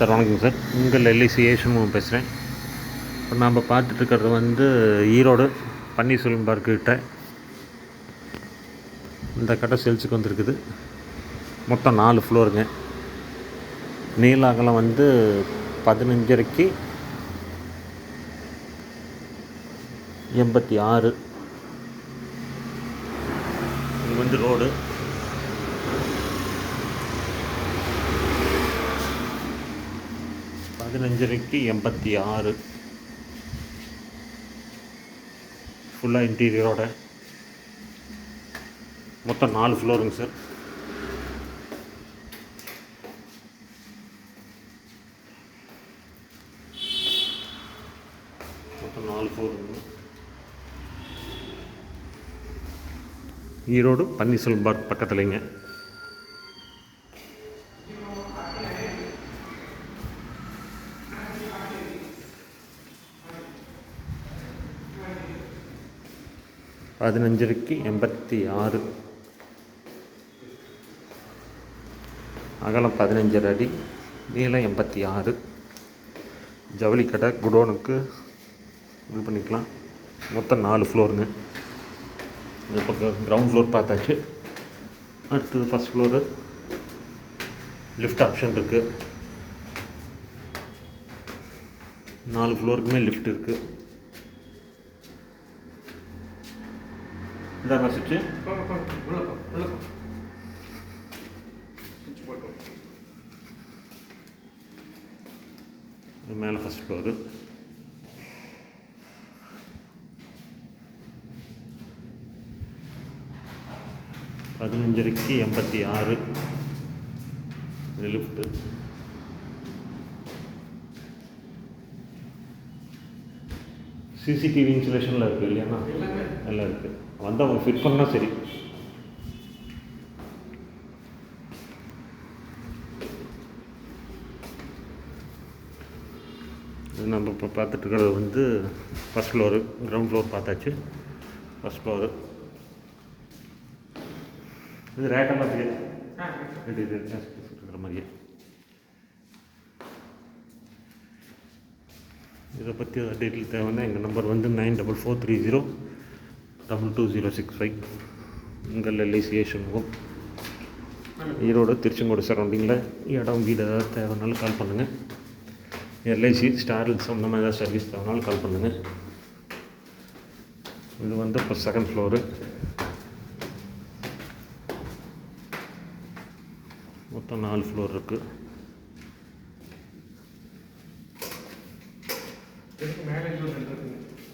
Sir வணக்கம் sir. உங்கள் LIC ஏஷன் பேசுகிறேன். இப்போ நாம் பார்த்துட்ருக்கிறது வந்து ஈரோடு பன்னீர்செல்வம் பார்க்கிட்ட இந்த கடை சேல்ஸுக்கு வந்துருக்குது. மொத்தம் 4 ஃப்ளோருங்க. நீள அகலம் வந்து 15.5 86. இது வந்து ரோடு. பதினஞ்சரைக்கு 86 ஃபுல்லாக இன்டீரியரோட. மொத்தம் 4 ஃப்ளோருங்க சார். மொத்தம் 4 ஃப்ளோருங்க. ஈரோடு பன்னீர்செல்வம் பார்க் பக்கத்துலேங்க. பதினஞ்சரைக்கு 86, அகலம் 15 அடி, நீளம் 86. ஜவுளி கடை, குடோனுக்கு இது பண்ணிக்கலாம். மொத்தம் 4 ஃப்ளோருங்க. இந்த பக்கம் கிரவுண்ட் ஃப்ளோர் பார்த்தாச்சு. அடுத்தது ஃபஸ்ட் ஃப்ளோரு. லிஃப்ட் ஆப்ஷன் இருக்குது. 4 ஃப்ளோருக்குமே லிஃப்ட் இருக்குது. இதான் சுவிட்சு. மேலே ஃபஸ்ட் ஃப்ளோரு. பதினஞ்சரைக்கு 86 லிஃப்ட்டு. சிசிடிவி இன்சுலேஷனில் இருக்குது இல்லையாண்ணா? எல்லாம் இருக்குது. வந்து அவங்க ஃபிட் பண்ணால் சரி. நம்ம இப்போ பார்த்துட்ருக்கிறது வந்து ஃபஸ்ட் ஃப்ளோரு. கிரவுண்ட் ஃப்ளோர் பார்த்தாச்சு. First floor. இது ரேட்டெல்லாம் இது இருக்கிற மாதிரியே. இதை பற்றி டீட்டெயில் தேவைன்னா எங்கள் நம்பர் வந்து 9443022065. உங்கள் எல்ஐசி ஏஷன் ஈரோடு திருச்செங்கோடு சரௌண்டிங்கில் இடம் வீடு ஏதாவது தேவைனாலும் கால் பண்ணுங்கள். எல்ஐசி ஸ்டார் சம்மந்தமாக ஏதாவது சர்வீஸ் தேவைனாலும் கால் பண்ணுங்கள். இது வந்து இப்போ செகண்ட் ஃப்ளோரு. மொத்தம் 4 ஃப்ளோர் இருக்குது.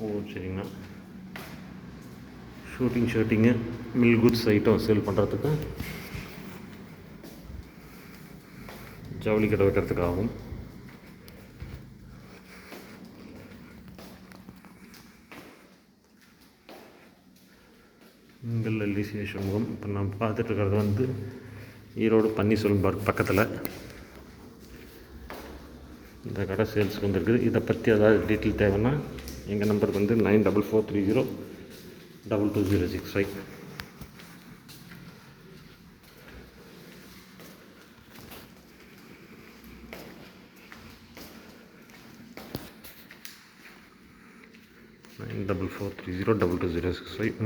ஓ சரிங்கண்ணா. Shooting mill goods item sale பண்ணுறதுக்கு, ஜவுளி கடை வைக்கிறதுக்காகவும். உங்கள் எல்ஐசி சண்முகம். இப்போ நான் பார்த்துட்ருக்கிறது வந்து ஈரோடு பன்னீர்செல்வம் பார்க் பக்கத்தில் இந்த கடை சேல்ஸுக்கு வந்துருக்குது. இதை பற்றி ஏதாவது டீட்டெயில் தேவைன்னா எங்கள் நம்பருக்கு வந்து 9443022065.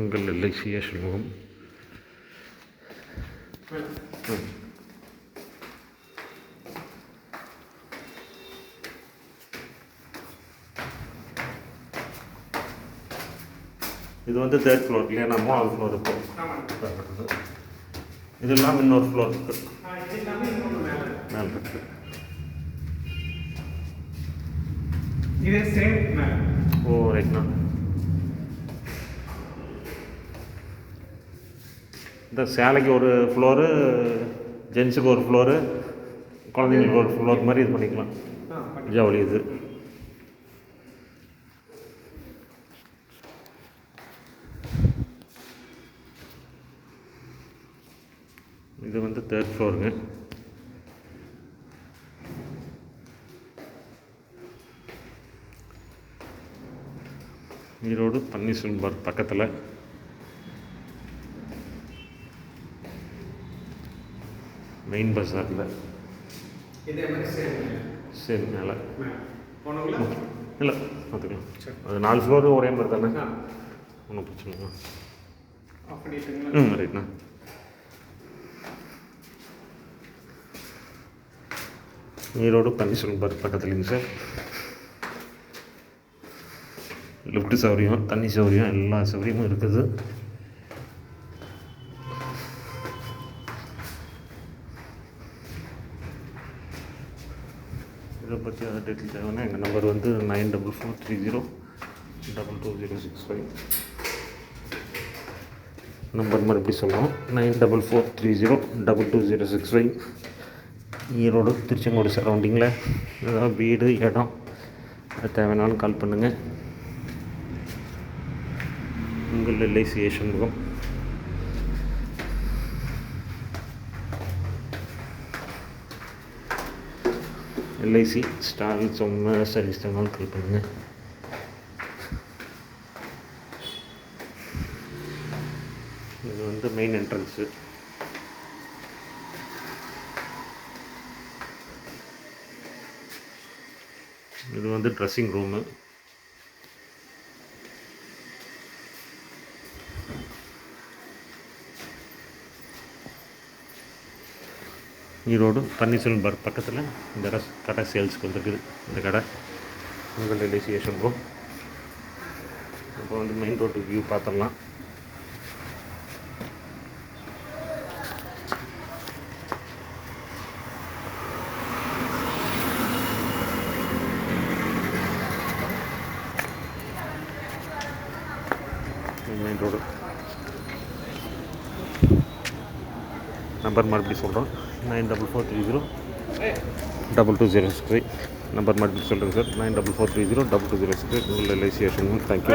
உங்கள் எல்ஐசி சண்முகம். இது வந்து 3rd ஃப்ளோர் இல்லையா? நான் 3வது ஃப்ளோர் இருக்கும். இது இல்லாமல் இன்னொரு ஃப்ளோர் இருக்குது. மேலே இருக்குது. ஓ ரைட்ண்ணா. இந்த சேலைக்கு ஒரு ஃப்ளோரு, ஜென்ஸுக்கு ஒரு ஃப்ளோரு, குழந்தைங்களுக்கு ஒரு ஃப்ளோர் மாதிரி இது பண்ணிக்கலாம். ஜவுளி இது. இது வந்து 3rd ஃப்ளோருங்க. ஈரோடு பன்னீர்செல்வம் பார்க் பக்கத்தில். மெயின் பஸாரில் சரி மேலே போனவங்களா இல்லை பார்த்துக்கலாம். அது 4 ஃப்ளோரு ஒரே மாதிரி தானே, ஒன்றும் பிரச்சனை இல்லை. ஆஃப் பண்ணிட்டுங்களா? ரைட்ண்ணா. ஈரோடு பன்னீர்செல்வம் பார்க் பக்கத்துலேங்க சார். லிஃப்ட் சௌகரியம், தண்ணி சௌகரியம், எல்லா சௌகரியமும் இருக்குது. இதை பற்றி அதை டீட்டெயில் தேவைன்னா எங்கள் நம்பர் வந்து 9443022065. நம்பர் மறுபடி சொல்லுவோம், 9443022065. ஈரோடு திருச்செங்கோடு சரௌண்டிங்கில் ஏதாவது வீடு இடம் அது தேவைனாலும் கால் பண்ணுங்கள். உங்கள் LIC சண்முகம். LIC ஸ்டால் சும்மா சர்வீஸ் தேவைனாலும் கால் பண்ணுங்கள். இது வந்து மெயின் என்ட்ரன்ஸு. இது வந்து dressing room. Erode Panneerselvam park பக்கத்தில் இந்த கடை சேல்ஸ்க்கு வந்துருக்குது. இந்த கடை உங்கள் LIC சண்முகம். இப்போ வந்து மெயின் ரோட்டு வியூ பார்த்துடலாம். மெயின் ரோடு நம்பர் மறுபடியும் சொல்கிறோம், 9443022065. நம்பர் மறுபடியும் சொல்கிறேன் சார், 9443022065. உங்கள் LIC சண்முகம். தேங்க்யூ.